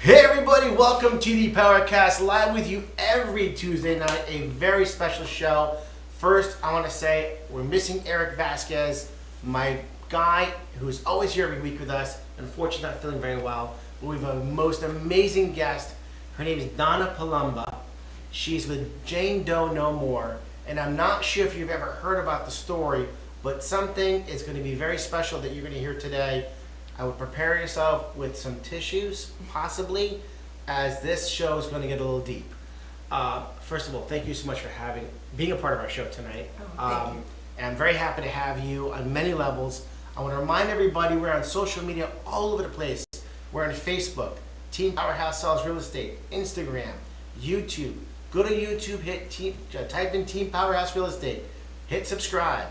Hey everybody, welcome to the PowerCast, live with you every Tuesday night, a very special show. First, I want to say we're missing Eric Vasquez, my guy who's always here every week with us. Unfortunately, not feeling very well. But we have a most amazing guest. Her name is Donna Palumba. She's with Jane Doe No More. And I'm not sure if you've ever heard about the story, but something is going to be very special that you're going to hear today. I would prepare yourself with some tissues, possibly, as this show is going to get a little deep. First of all, thank you so much for being a part of our show tonight. Thank you. And I'm very happy to have you on many levels. I want to remind everybody we're on social media all over the place. We're on Facebook, Team Powerhouse Sells Real Estate, Instagram, YouTube. Go to YouTube, type in Team Powerhouse Real Estate, hit subscribe.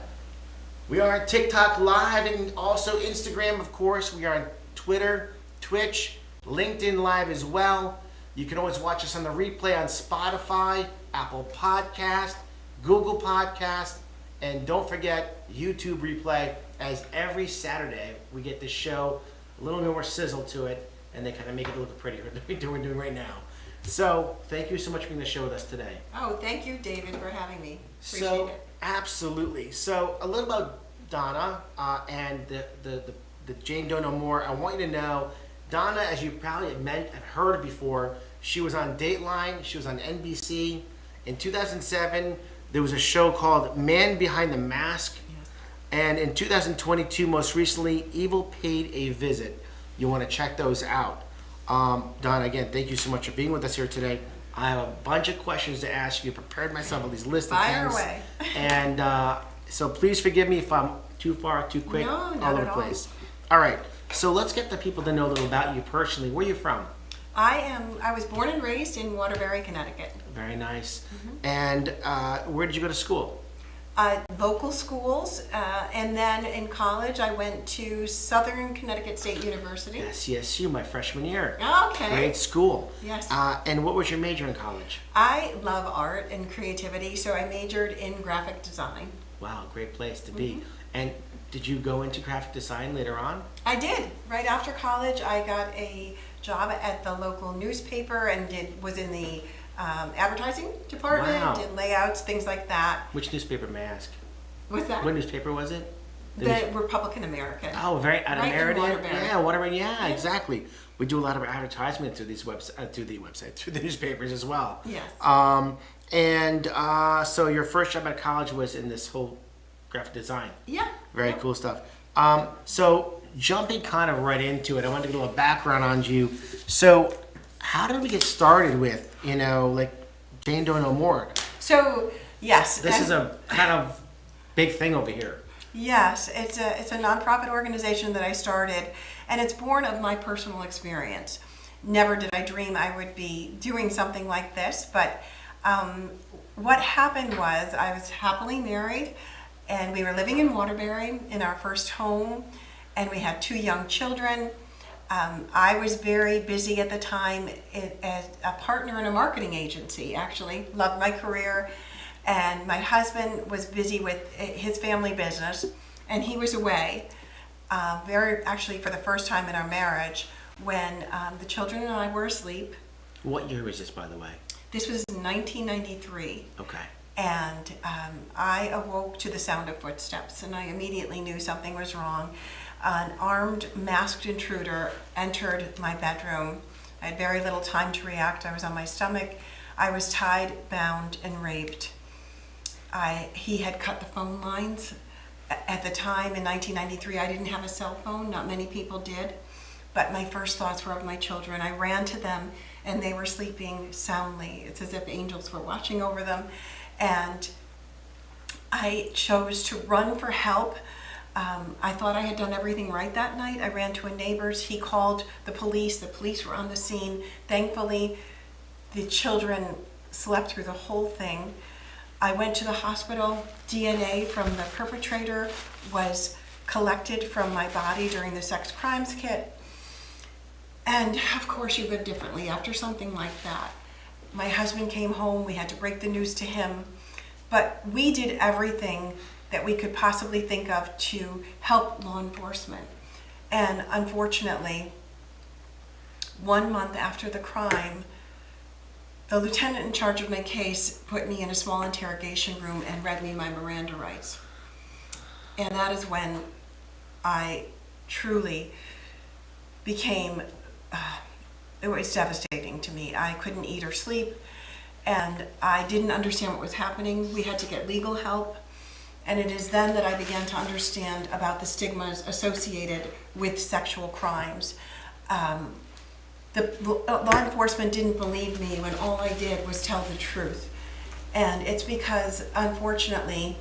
We are on TikTok Live and also Instagram, of course. We are on Twitter, Twitch, LinkedIn Live as well. You can always watch us on the replay on Spotify, Apple Podcast, Google Podcast, and don't forget YouTube replay, as every Saturday we get this show a little more sizzle to it, and they kind of make it look prettier than we're doing right now. So thank you so much for being on the show with us today. Oh, thank you, David, for having me. Appreciate it. Absolutely. So a little about Donna and the Jane Doe No More. I want you to know, Donna, as you probably have heard before, she was on Dateline. She was on NBC. In 2007, there was a show called Man Behind the Mask. Yes. And in 2022, most recently, Evil Paid a Visit. You want to check those out. Donna, again, thank you so much for being with us here today. I have a bunch of questions to ask you. Prepared myself with these lists of Fire things. away. And so please forgive me if I'm too far, too quick, No, not all over at the all. place. All right. So let's get the people to know a little about you personally. Where are you from? I was born and raised in Waterbury, Connecticut. Very nice. Mm-hmm. And where did you go to school? Vocal schools, and then in college I went to Southern Connecticut State University. SCSU, my freshman year. Okay. Great school. Yes. And what was your major in college? I love art and creativity, so I majored in graphic design. Wow, great place to be. Mm-hmm. And did you go into graphic design later on? I did. Right after college, I got a job at the local newspaper and was in the advertising department, Wow. did layouts, things like that. Which newspaper, may I ask? What's that? What newspaper was it? The Republican American. Oh, out of Right in Meriden? Waterbury. Yeah, Waterbury. Yeah, Yeah. exactly. We do a lot of advertisement through these through the newspapers as well. Yes. So your first job at college was in this whole graphic design. Yeah. Very Yeah. cool stuff. So jumping kind of right into it, I wanted to get a little background on you. So how did we get started with, like Jane Doe No More? So, yes. This is a kind of big thing over here. Yes, it's a nonprofit organization that I started, and it's born of my personal experience. Never did I dream I would be doing something like this, but what happened was I was happily married, and we were living in Waterbury in our first home, and we had 2 young children. I was very busy at the time as a partner in a marketing agency, actually. Loved my career. And my husband was busy with his family business, and he was away, actually for the first time in our marriage, when the children and I were asleep. What year was this, by the way? This was 1993. Okay. And I awoke to the sound of footsteps, and I immediately knew something was wrong. An armed, masked intruder entered my bedroom. I had very little time to react. I was on my stomach. I was tied, bound, and raped. He had cut the phone lines. At the time, in 1993, I didn't have a cell phone. Not many people did. But my first thoughts were of my children. I ran to them, and they were sleeping soundly. It's as if angels were watching over them. And I chose to run for help. I thought I had done everything right that night. I ran to a neighbor's. He called the police. The police were on the scene. Thankfully, the children slept through the whole thing. I went to the hospital. DNA from the perpetrator was collected from my body during the sex crimes kit. And of course, you live differently after something like that. My husband came home. We had to break the news to him. But we did everything that we could possibly think of to help law enforcement. And unfortunately, 1 month after the crime, the lieutenant in charge of my case put me in a small interrogation room and read me my Miranda rights. And that is when I truly became, it was devastating to me. I couldn't eat or sleep, and I didn't understand what was happening. We had to get legal help. And it is then that I began to understand about the stigmas associated with sexual crimes. The law enforcement didn't believe me when all I did was tell the truth. And it's because, unfortunately,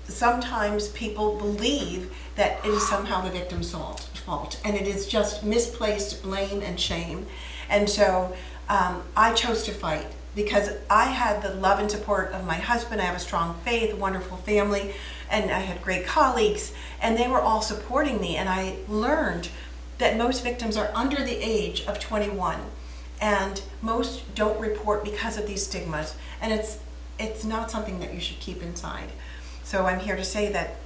sometimes people believe that it is somehow the victim's fault, and it is just misplaced blame and shame. And so I chose to fight because I had the love and support of my husband. I have a strong faith, a wonderful family, and I had great colleagues, and they were all supporting me. And I learned that most victims are under the age of 21, and most don't report because of these stigmas, and it's not something that you should keep inside. So I'm here to say that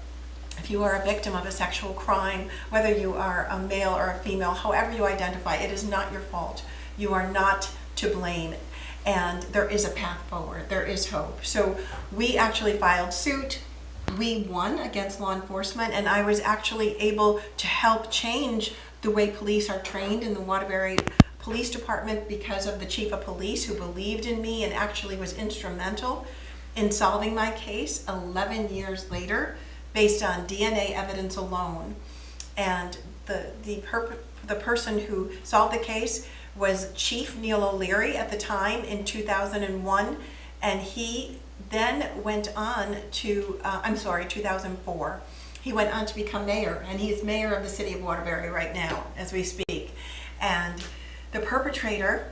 if you are a victim of a sexual crime, whether you are a male or a female, however you identify, it is not your fault. You are not to blame, and there is a path forward. There is hope. So we actually filed suit. We won against law enforcement, and I was actually able to help change the way police are trained in the Waterbury Police Department because of the chief of police who believed in me and actually was instrumental in solving my case 11 years later based on DNA evidence alone. And the person who solved the case was Chief Neil O'Leary at the time in 2001, and he then went on to, 2004. He went on to become mayor, and he is mayor of the city of Waterbury right now as we speak. And the perpetrator,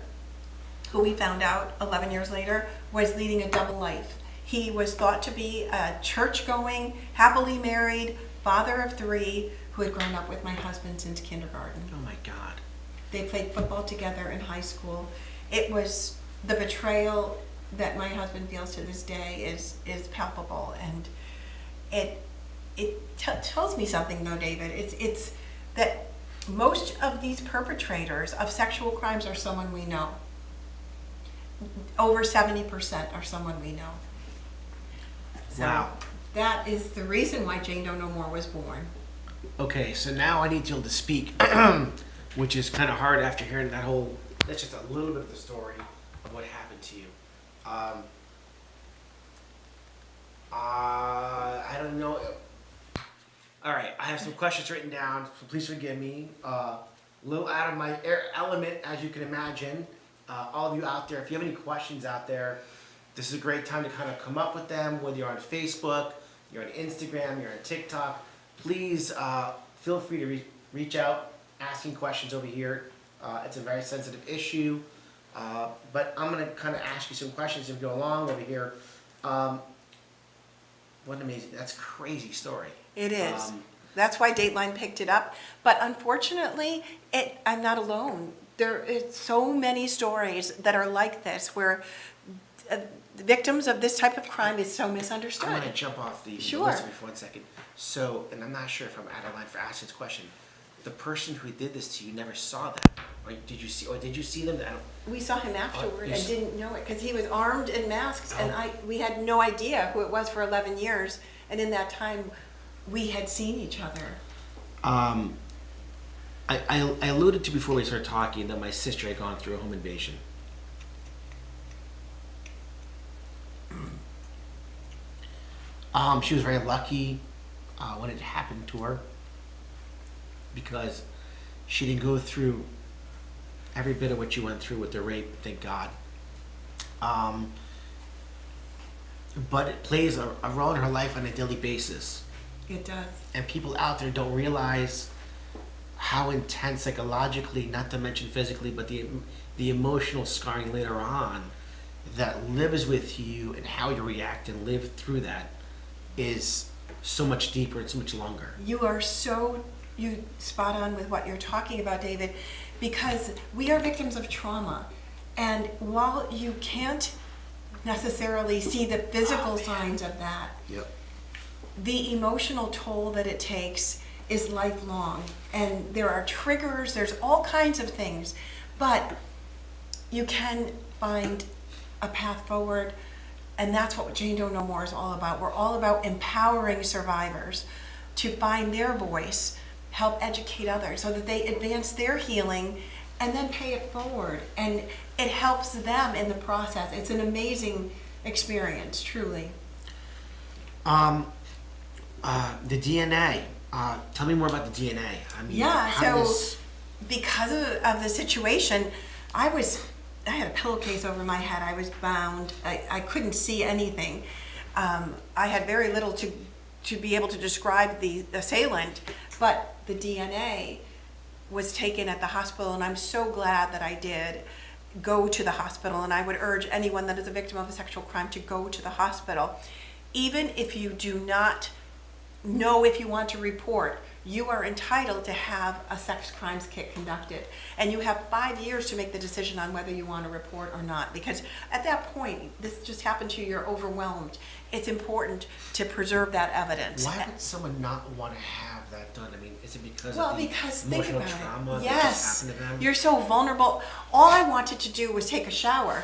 who we found out 11 years later, was leading a double life. He was thought to be a church-going, happily married, father of 3, who had grown up with my husband since kindergarten. Oh my God. They played football together in high school. It was the betrayal that my husband feels to this day is palpable, and it tells me something though, David. It's that most of these perpetrators of sexual crimes are someone we know. Over 70% are someone we know. So Wow. that is the reason why Jane Doe No More was born. Okay, so now I need you to speak, which is kind of hard after hearing that whole, that's just a little bit of the story of what happened to you. I don't know. All right, I have some questions written down, so please forgive me. A little out of my element, as you can imagine. All of you out there, if you have any questions out there, this is a great time to kind of come up with them, whether you're on Facebook, you're on Instagram, you're on TikTok. Please feel free to reach out, asking questions over here. It's a very sensitive issue, but I'm going to kind of ask you some questions as we go along over here. What amazing, that's a crazy story. It is. That's why Dateline picked it up. But unfortunately, I'm not alone. There is so many stories that are like this where victims of this type of crime is so misunderstood. I'm going to jump off the Sure. list for 1 second. So, and I'm not sure if I'm out of line for asking this question. The person who did this to you never saw that, or did you see them? We saw him afterward you and saw- didn't know it because he was armed and masked, and Oh. we had no idea who it was for 11 years. And in that time, we had seen each other. I alluded to before we started talking that my sister had gone through a home invasion. She was very lucky when it happened to her because she didn't go through every bit of what you went through with the rape, thank God. But it plays a role in her life on a daily basis. It does. And people out there don't realize how intense psychologically, not to mention physically, but the emotional scarring later on that lives with you and how you react and live through that is so much deeper and so much longer. You are you spot on with what you're talking about, David, because we are victims of trauma. And while you can't necessarily see the physical signs of that, Yep. the emotional toll that it takes is lifelong. And there are triggers, there's all kinds of things. But you can find a path forward, and that's what Jane Doe No More is all about. We're all about empowering survivors to find their voice, help educate others so that they advance their healing and then pay it forward. And it helps them in the process. It's an amazing experience, truly. The DNA. Tell me more about the DNA. I mean, Yeah, how so because of the situation, I had a pillowcase over my head. I was bound. I couldn't see anything. I had very little to be able to describe the assailant, but the DNA was taken at the hospital, and I'm so glad that I did go to the hospital, and I would urge anyone that is a victim of a sexual crime to go to the hospital. Even if you do not know if you want to report, you are entitled to have a sex crimes kit conducted. And you have 5 years to make the decision on whether you want to report or not. Because at that point, this just happened to you, you're overwhelmed. It's important to preserve that evidence. Why would someone not want to have that done? I mean, is it because of the because think emotional about trauma it. that just Yes, happened to them? you're so vulnerable. All I wanted to do was take a shower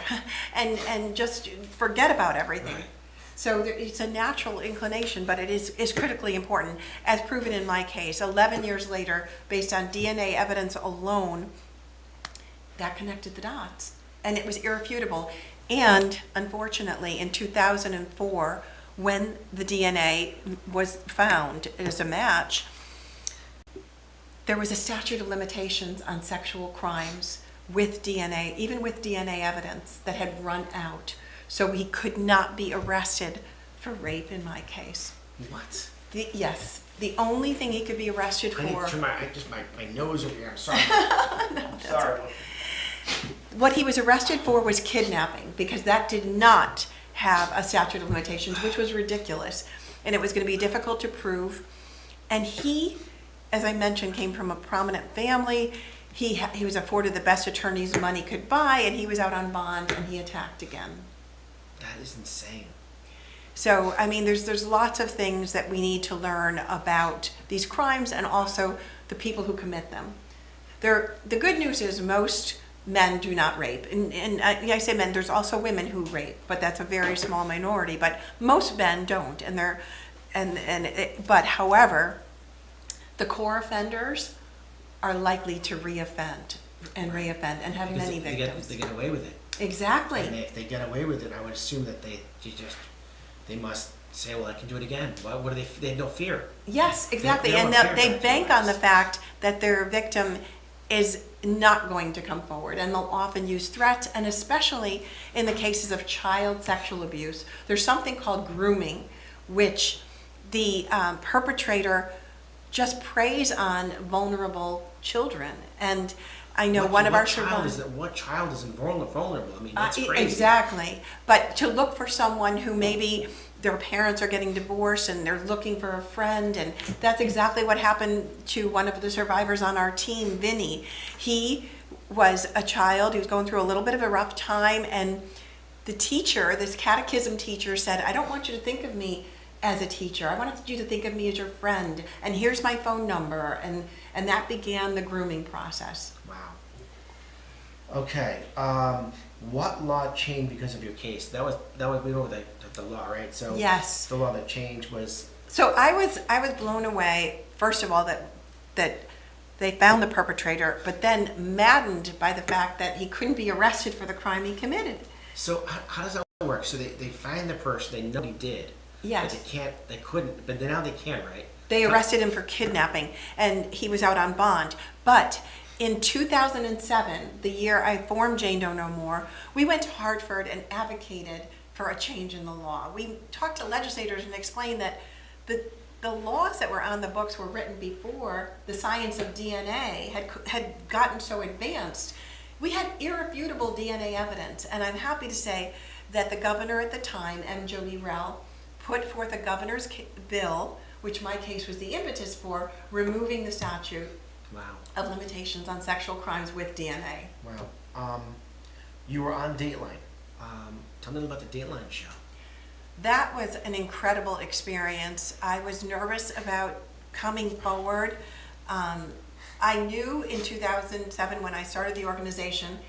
and just forget about everything. Right. So it's a natural inclination, but it is critically important, as proven in my case. 11 years later, based on DNA evidence alone, that connected the dots, and it was irrefutable. And unfortunately, in 2004, when the DNA was found as a match, there was a statute of limitations on sexual crimes with DNA, even with DNA evidence, that had run out. So he could not be arrested for rape in my case. What? Yes, the only thing he could be arrested I need for. to turn my nose over here. I'm sorry. Sorry. What he was arrested for was kidnapping, because that did not have a statute of limitations, which was ridiculous. And it was going to be difficult to prove. And he, as I mentioned, came from a prominent family. He was afforded the best attorneys money could buy, and he was out on bond, and he attacked again. That is insane. So, I mean, there's lots of things that we need to learn about these crimes and also the people who commit them. The good news is most men do not rape. And I say men, there's also women who rape, but that's a very small minority. But most men don't. But however, the core offenders are likely to reoffend and have Because they victims. They get away with it. Exactly. And if they get away with it, I would assume that they must say, well, I can do it again. What do they? They have no fear. Yes, exactly. They And don't they care bank about on the fact that their victim is not going to come forward, and they'll often use threats, and especially in the cases of child sexual abuse, there's something called grooming, which the perpetrator just preys on vulnerable children. And I know one of our survivors. What child is vulnerable? I mean, that's crazy. Exactly. But to look for someone who maybe their parents are getting divorced and they're looking for a friend, and that's exactly what happened to one of the survivors on our team, Vinny. He was a child, he was going through a little bit of a rough time, and the teacher, this catechism teacher, said, I don't want you to think of me as a teacher. I wanted you to think of me as your friend, and here's my phone number, and that began the grooming process. Wow. Okay. What law changed because of your case? That was we know the law, right? So Yes. The law that changed was. So I was blown away, first of all, that they found the perpetrator, but then maddened by the fact that he couldn't be arrested for the crime he committed. So how does that work? So they find the person, they know what he did. Yes. But they couldn't, but now they can, right? They arrested him for kidnapping, and he was out on bond. But in 2007, the year I formed Jane Doe No More, we went to Hartford and advocated for a change in the law. We talked to legislators and explained that the laws that were on the books were written before the science of DNA had gotten so advanced. We had irrefutable DNA evidence, and I'm happy to say that the governor at the time, M. Jody Rell, put forth a governor's bill, which my case was the impetus for, removing the statute of limitations on sexual crimes with DNA. Wow. You were on Dateline. Tell me a little about the Dateline show. That was an incredible experience. I was nervous about coming forward. I knew in 2007 when I started the organization,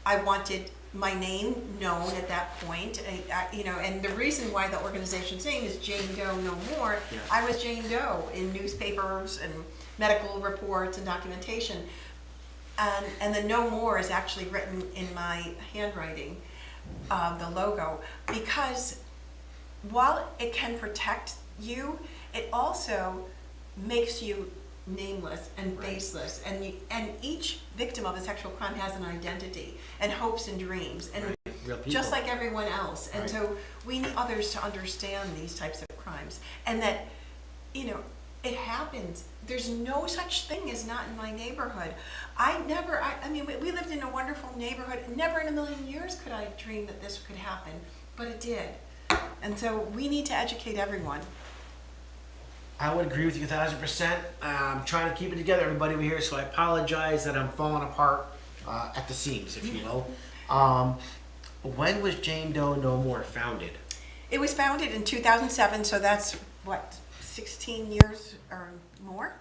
I wanted my name known at that point. And the reason why the organization's name is Jane Doe No More, Yeah. I was Jane Doe in newspapers and medical reports and documentation. And the No More is actually written in my handwriting, the logo, because while it can protect you, it also makes you nameless and Right. faceless, and each victim of a sexual crime has an identity and hopes and dreams, and Right. Real people. just like everyone else. And Right. so we need others to understand these types of crimes, and that, it happens. There's no such thing as not in my neighborhood. I mean, we lived in a wonderful neighborhood. Never in a million years could I have dreamed that this could happen, but it did. And so we need to educate everyone. I would agree with you 1,000%. I'm trying to keep it together, everybody over here, so I apologize that I'm falling apart at the seams, if you will. When was Jane Doe No More founded? It was founded in 2007, so that's, 16 years or more?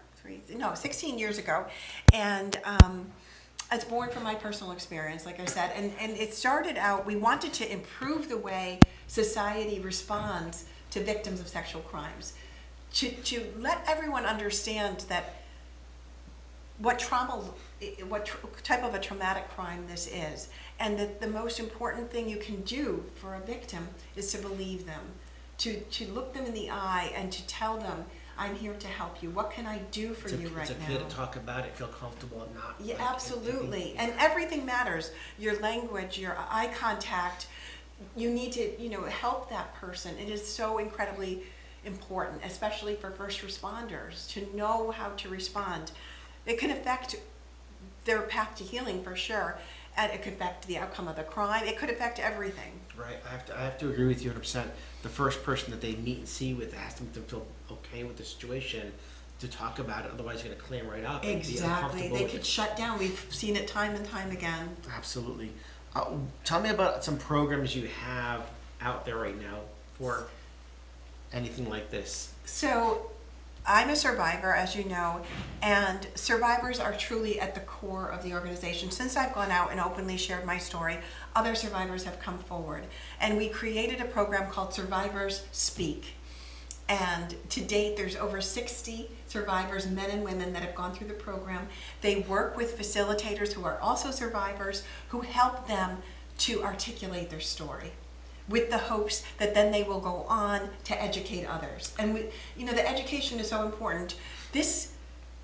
16 years ago. And it's born from my personal experience, like I said. And it started out, we wanted to improve the way society responds to victims of sexual crimes. To let everyone understand that what type of a traumatic crime this is, and that the most important thing you can do for a victim is to believe them, to look them in the eye and to tell them, I'm here to help you. What can I do for you right now? It's okay to talk about it, feel comfortable and not. Yeah, absolutely. And everything matters. Your language, your eye contact. You need to, help that person. It is so incredibly important, especially for first responders, to know how to respond. It can affect their path to healing for sure, and it could affect the outcome of the crime. It could affect everything. Right, I have to agree with you 100%. The first person that they meet and see with has to make them feel okay with the situation to talk about it. Otherwise, you're going to clam right up. And be Exactly. uncomfortable They with could it. shut down. We've seen it time and time again. Absolutely. Tell me about some programs you have out there right now for anything like this. So, I'm a survivor, as you know, and survivors are truly at the core of the organization. Since I've gone out and openly shared my story, other survivors have come forward. And we created a program called Survivors Speak. And to date, there's over 60 survivors, men and women, that have gone through the program. They work with facilitators who are also survivors, who help them to articulate their story, with the hopes that then they will go on to educate others. And the education is so important. This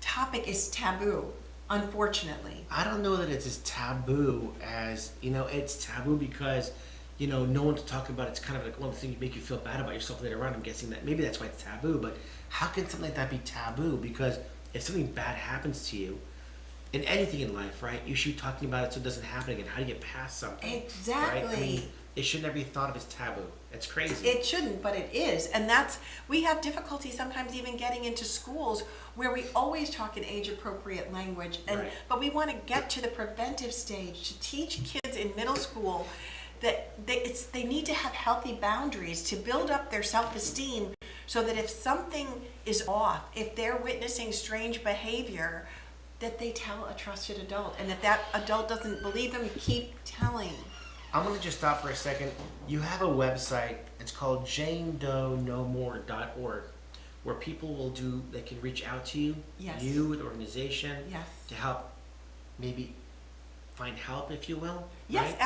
topic is taboo, unfortunately. I don't know that it's as taboo as, it's taboo because, no one to talk about. It's kind of like one of the things that make you feel bad about yourself later on. I'm guessing that maybe that's why it's taboo, but how can something like that be taboo? Because if something bad happens to you, in anything in life, right, you should be talking about it so it doesn't happen again. How do you get past something? Exactly. Right? I mean, it should never be thought of as taboo. It's crazy. It shouldn't, but it is. And we have difficulty sometimes even getting into schools where we always talk in age-appropriate language. Right. But we want to get to the preventive stage, to teach kids in middle school that they need to have healthy boundaries, to build up their self-esteem, so that if something is off, if they're witnessing strange behavior, that they tell a trusted adult. And if that adult doesn't believe them, keep telling. I'm going to just stop for a second. You have a website. It's called JaneDoeNoMore.org, where people they can reach out to you, Yes. you, the organization, Yes. to help maybe find help, if you will. Yes, right?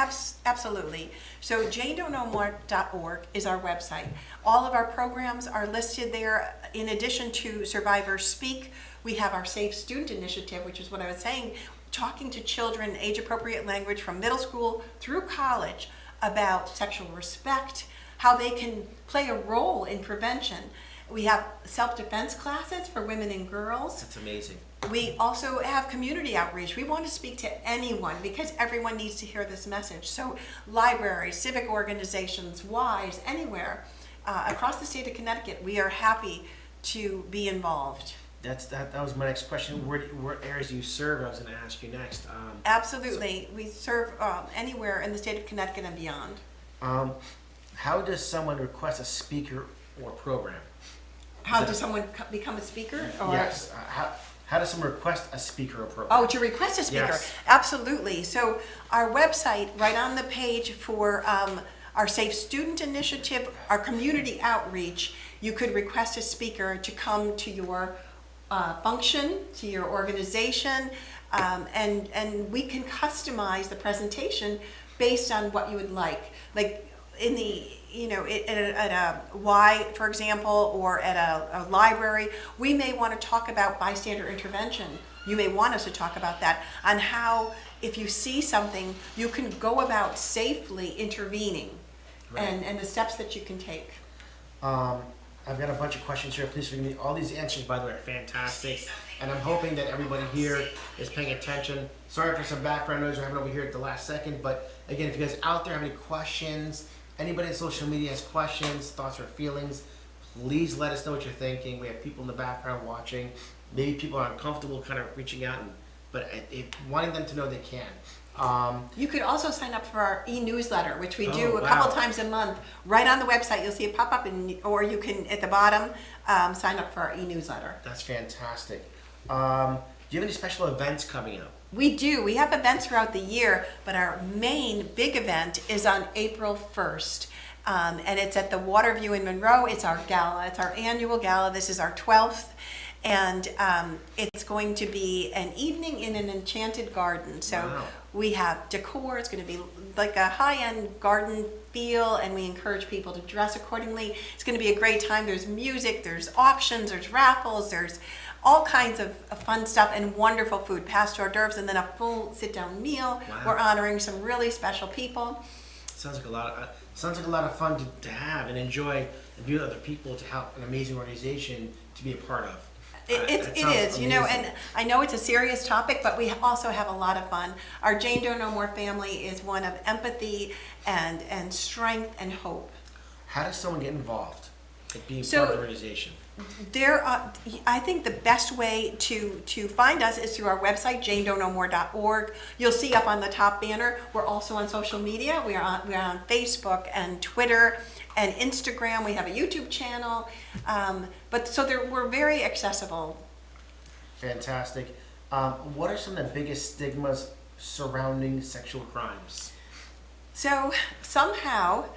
absolutely. So JaneDoeNoMore.org is our website. All of our programs are listed there. In addition to Survivors Speak, we have our Safe Student Initiative, which is what I was saying, talking to children, age-appropriate language from middle school through college about sexual respect, how they can play a role in prevention. We have self-defense classes for women and girls. That's amazing. We also have community outreach. We want to speak to anyone because everyone needs to hear this message. So libraries, civic organizations, WISE, anywhere across the state of Connecticut, we are happy to be involved. That was my next question. What areas do you serve? I was going to ask you next. Absolutely. We serve anywhere in the state of Connecticut and beyond. How does someone request a speaker or program? How does someone become a speaker? Or Yes. How does someone request a speaker or program? Oh, to request a speaker? Yes. Absolutely. So our website, right on the page for our Safe Student Initiative, our community outreach, you could request a speaker to come to your function, to your organization, and we can customize the presentation based on what you would like. Like in the, at a Y, for example, or at a library, we may want to talk about bystander intervention. You may want us to talk about that, on how, if you see something, you can go about safely intervening, Right. and the steps that you can take. I've got a bunch of questions here. Please forgive me. All these answers, by the way, are fantastic. And I'm hoping that everybody here is paying attention. Sorry for some background noise we're having over here at the last second. But again, if you guys out there have any questions, anybody on social media has questions, thoughts, or feelings, please let us know what you're thinking. We have people in the background watching. Maybe people are uncomfortable kind of reaching out, but wanting them to know they can. You could also sign up for our e-newsletter, which we do a wow. couple times a month. Right on the website, you'll see it pop up, or you can, at the bottom, sign up for our e-newsletter. That's fantastic. Do you have any special events coming up? We do. We have events throughout the year, but our main big event is on April 1st. And it's at the Waterview in Monroe. It's our gala. It's our annual gala. This is our 12th. And it's going to be an evening in an enchanted garden. So Wow. we have decor. It's going to be like a high-end garden feel, and we encourage people to dress accordingly. It's going to be a great time. There's music, there's auctions, there's raffles, there's all kinds of fun stuff, and wonderful food, past hors d'oeuvres, and then a full sit-down meal. Wow. We're honoring some really special people. Sounds like a lot of fun to have and enjoy, and be with other people, to help an amazing organization to be a part of. It That is, sounds and amazing. I know it's a serious topic, but we also have a lot of fun. Our Jane Doe No More family is one of empathy and strength and hope. How does someone get involved in being So- part of the organization? I think the best way to find us is through our website, janedonomore.org. You'll see up on the top banner. We're also on social media. We're on Facebook and Twitter and Instagram. We have a YouTube channel. We're very accessible. Fantastic. What are some of the biggest stigmas surrounding sexual crimes? So somehow,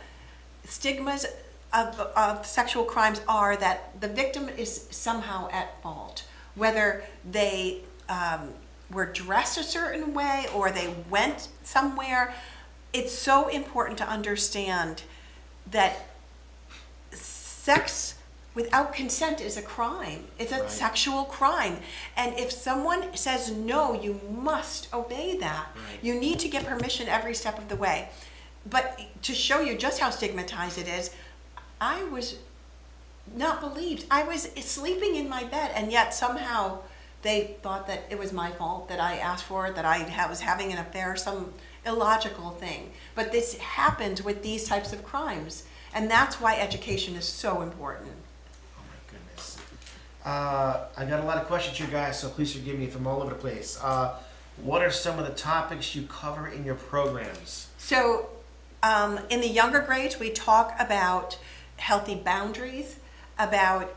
stigmas of sexual crimes are that the victim is somehow at fault, whether they were dressed a certain way or they went somewhere. It's so important to understand that sex without consent is a crime. It's a Right. sexual crime. And if someone says no, you must obey that. Right. You need to get permission every step of the way. But to show you just how stigmatized it is, I was not believed. I was sleeping in my bed, and yet somehow they thought that it was my fault, that I asked for it, that I was having an affair, some illogical thing. But this happens with these types of crimes, and that's why education is so important. Oh my goodness. I got a lot of questions here, guys, so please forgive me if I'm all over the place. What are some of the topics you cover in your programs? So in the younger grades, we talk about healthy boundaries, about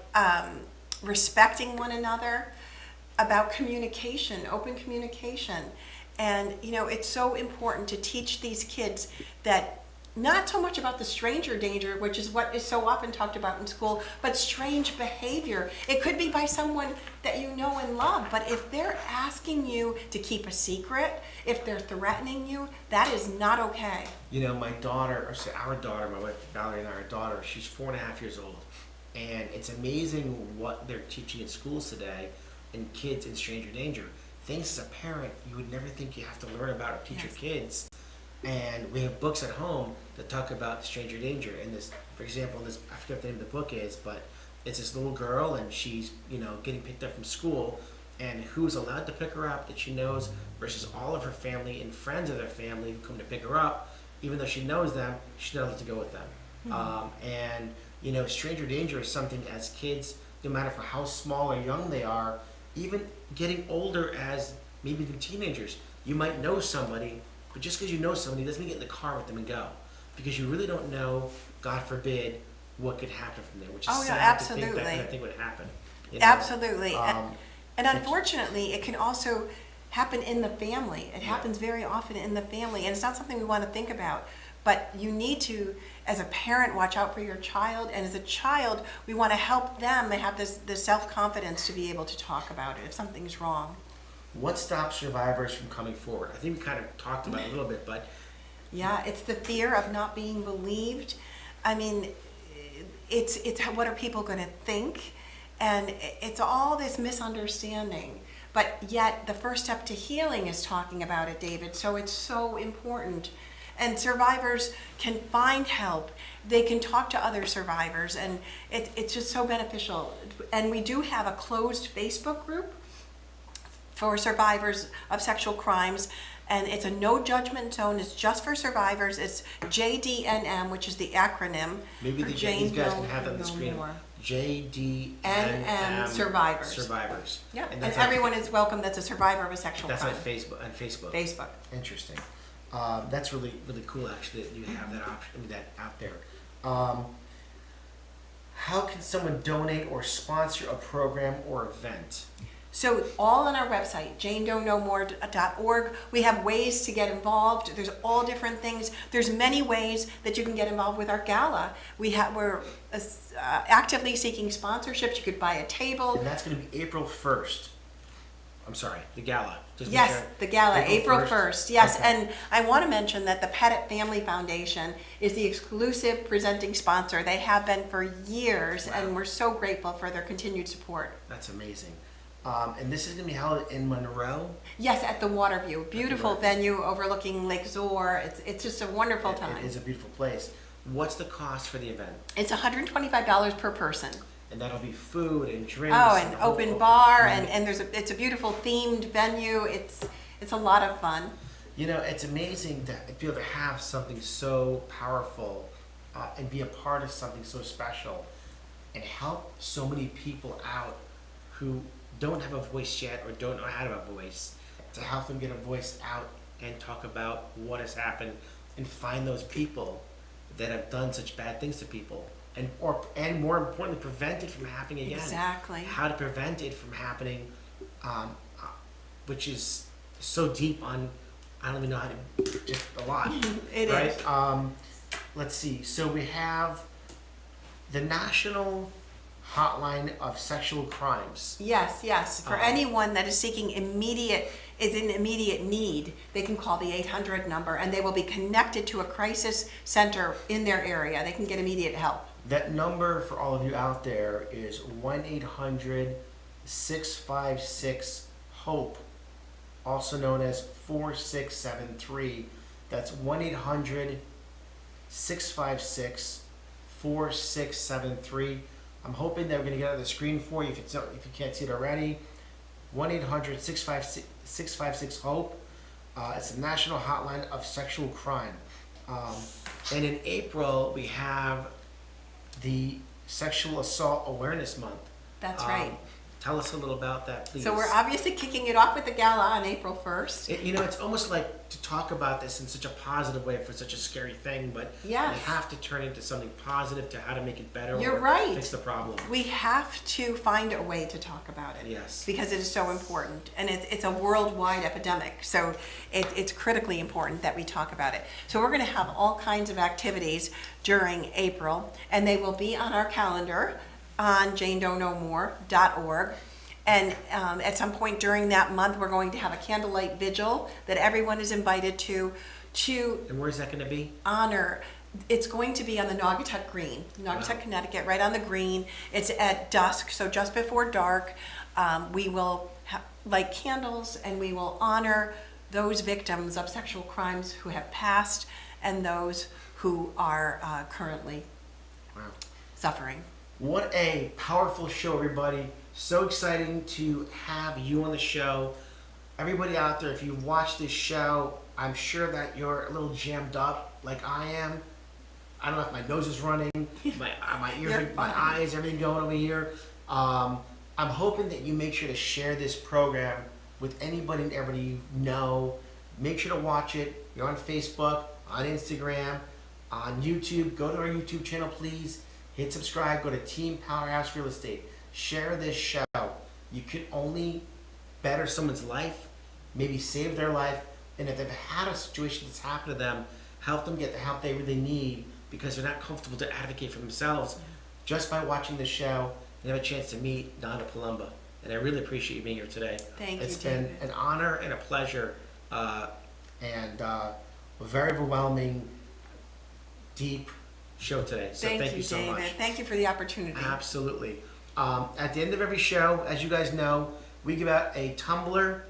respecting one another, about communication, open communication. And, it's so important to teach these kids that not so much about the stranger danger, which is what is so often talked about in school, but strange behavior. It could be by someone that you know and love, but if they're asking you to keep a secret, if they're threatening you, that is not okay. My daughter, our daughter, my wife Valerie and our daughter, she's 4.5 years old. And it's amazing what they're teaching in schools today in kids in stranger danger. Things as a parent you would never think you have to learn about or teach your kids. And we have books at home that talk about stranger danger. And this, for example, I forget what the name of the book is, but it's this little girl, and she's, getting picked up from school, and who's allowed to pick her up that she knows versus all of her family and friends of their family who come to pick her up. Even though she knows them, she's not allowed to go with them. And stranger danger is something as kids, no matter for how small or young they are, even getting older as maybe even teenagers, you might know somebody, but just because you know somebody doesn't mean get in the car with them and go. Because you really don't know, God forbid, what could happen from there, which is sad to think that kind of thing would happen. Absolutely. And unfortunately, it can also happen in the family. It happens very often in the family, and it's not something we want to think about. But you need to, as a parent, watch out for your child, and as a child, we want to help them and have this self-confidence to be able to talk about it if something's wrong. What stops survivors from coming forward? I think we kind of talked about it a little bit, but Yeah, it's the fear of not being believed. I mean, it's what are people going to think? And it's all this misunderstanding. But yet, the first step to healing is talking about it, David. So it's so important. And survivors can find help. They can talk to other survivors, and it's just so beneficial. And we do have a closed Facebook group for survivors of sexual crimes, and it's a no judgment zone. It's just for survivors. It's JDNM, which is the acronym maybe for these Jane guys Doe can have that on the No screen. More. JDNM Survivors. Survivors. Yeah, and that's everyone is welcome that's a survivor of a sexual that's crime. on Facebook. On Facebook. Facebook. Interesting. That's really cool, actually, that you have that option. I mean, that out there. How can someone donate or sponsor a program or event? So all on our website, janedonomore.org. We have ways to get involved. There's all different things. There's many ways that you can get involved with our gala. We're actively seeking sponsorships. You could buy a table. And that's going to be April 1st. I'm sorry, the gala. Just make Yes, sure. the gala, April 1st. Yes, Okay. and I want to mention that the Pettit Family Foundation is the exclusive presenting sponsor. They have been for years, Wow. and we're so grateful for their continued support. That's amazing. And this is going to be held in Monroe. Yes, at the Waterview, beautiful Waterview. venue overlooking Lake Zor. It's just a wonderful time. It is a beautiful place. What's the cost for the event? It's $125 per person. And that'll be food and drinks. Oh, and the whole- open bar, Right. and it's a beautiful themed venue. It's a lot of fun. You know, it's amazing to be able to have something so powerful and be a part of something so special and help so many people out who don't have a voice yet or don't know how to have a voice, to help them get a voice out and talk about what has happened and find those people that have done such bad things to people and more importantly, prevent it from happening again. Exactly. How to prevent it from happening, which is so deep on, I don't even know how to, just a lot. It right? is. Let's see. So we have the National Hotline of Sexual Crimes. Yes. For anyone that is seeking in immediate need, they can call the 800 number, and they will be connected to a crisis center in their area. They can get immediate help. That number for all of you out there is 1-800-656-HOPE, also known as 4673. That's 1-800-656-4673. I'm hoping that we're going to get it on the screen for you if you can't see it already. 1-800-656-HOPE. It's the National Hotline of Sexual Crime. And in April, we have the Sexual Assault Awareness Month. That's right. Tell us a little about that, please. So we're obviously kicking it off with the gala on April 1st. It's almost like to talk about this in such a positive way for such a scary thing, but Yes. you have to turn into something positive to how to make it better You're or right. fix the problem. We have to find a way to talk about it. Yes. Because it is so important, and it's a worldwide epidemic. So it's critically important that we talk about it. So we're going to have all kinds of activities during April, and they will be on our calendar on janedonomore.org. And at some point during that month, we're going to have a candlelight vigil that everyone is invited to And where's that going to be? honor. It's going to be on the Naugatuck Green, Naugatuck, Wow. Connecticut, right on the green. It's at dusk, so just before dark. We will light candles, and we will honor those victims of sexual crimes who have passed and those who are currently Wow. suffering. What a powerful show, everybody. So exciting to have you on the show. Everybody out there, if you watch this show, I'm sure that you're a little jammed up like I am. I don't know if my nose is running, my ears, You're my fine. eyes, everything going over here. I'm hoping that you make sure to share this program with anybody and everybody you know. Make sure to watch it. You're on Facebook, on Instagram, on YouTube. Go to our YouTube channel, please. Hit subscribe. Go to Team Powerhouse Real Estate. Share this show. You can only better someone's life, maybe save their life, and if they've had a situation that's happened to them, help them get the help they really need because they're not comfortable to advocate for themselves. Just by watching the show and have a chance to meet Donna Palumba. And I really appreciate you being here today. Thank you, It's been David. an honor and a pleasure, and a very overwhelming, deep show today. So thank you so David. much. Thank you for the opportunity. Absolutely. At the end of every show, as you guys know, we give out a tumbler.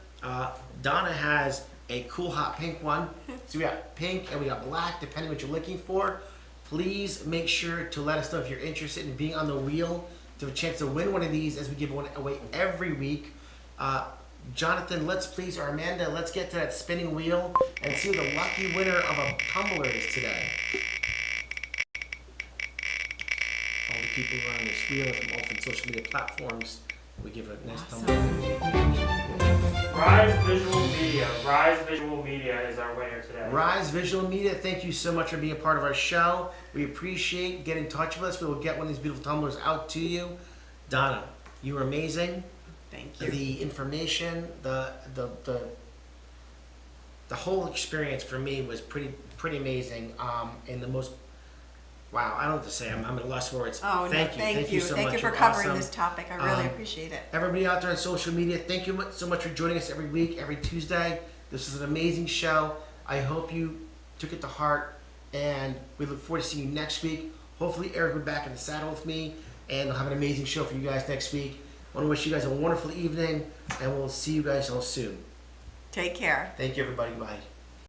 Donna has a cool hot pink one. So we got pink and we got black, depending what you're looking for. Please make sure to let us know if you're interested in being on the wheel to have a chance to win one of these as we give one away every week. Jonathan, or Amanda, let's get to that spinning wheel and see who the lucky winner of a tumbler is today. All the people who are on this wheel from all different social media platforms, we give a nice tumbler. Rise Visual Media is our winner today. Rise Visual Media, thank you so much for being a part of our show. We appreciate getting in touch with us. We will get one of these beautiful tumblers out to you. Donna, you were amazing. Thank you. The information, the whole experience for me was pretty amazing. And the most, wow, I don't know what to say. I'm at a loss for words. Oh, Thank you. Thank you so Thank much. you for You're covering awesome. this topic. I really appreciate it. Everybody out there on social media, thank you so much for joining us every week, every Tuesday. This is an amazing show. I hope you took it to heart, and we look forward to seeing you next week. Hopefully Eric will be back in the saddle with me, and we'll have an amazing show for you guys next week. I want to wish you guys a wonderful evening, and we'll see you guys all soon. Take care. Thank you, everybody. Bye.